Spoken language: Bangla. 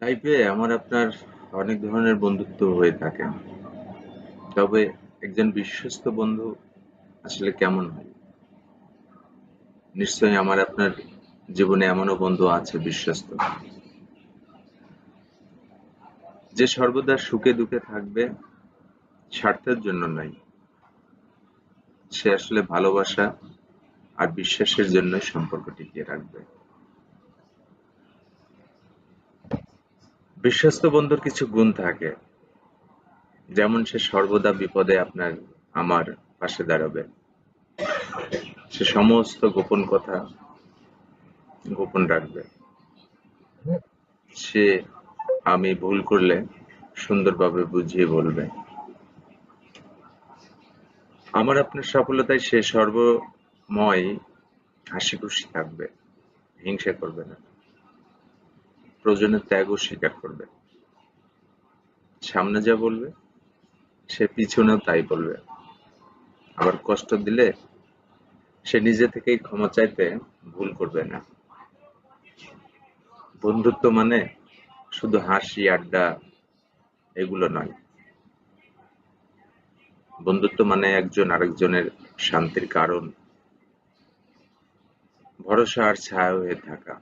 লাইফে আমার আপনার অনেক ধরনের বন্ধুত্ব হয়ে থাকে। তবে একজন বিশ্বস্ত বন্ধু আসলে কেমন হয়? নিশ্চয়ই আমার আপনার জীবনে এমনও বন্ধু আছে বিশ্বস্ত, যে সর্বদা সুখে দুঃখে থাকবে, স্বার্থের জন্য নয়। সে আসলে ভালোবাসা আর বিশ্বাসের জন্যই সম্পর্ক টিকিয়ে রাখবে। বিশ্বস্ত বন্ধুর কিছু গুণ থাকে, যেমন সে সর্বদা বিপদে আমার পাশে দাঁড়াবে। সে সমস্ত গোপন কথা গোপন রাখবে। সে আমি ভুল করলে সুন্দরভাবে বুঝিয়ে বলবে। আমার আপনার সফলতায় সে সর্বময় হাসি খুশি থাকবে, হিংসা করবে না, প্রয়োজনে ত্যাগও স্বীকার করবে। সামনে যা বলবে সে পিছনেও তাই বলবে। আবার কষ্ট দিলে সে নিজে থেকেই ক্ষমা চাইতে ভুল করবে না। বন্ধুত্ব মানে শুধু হাসি আড্ডা এগুলো নয়। বন্ধুত্ব মানে একজন আরেকজনের শান্তির কারণ, ভরসা আর ছায়া হয়ে থাকা।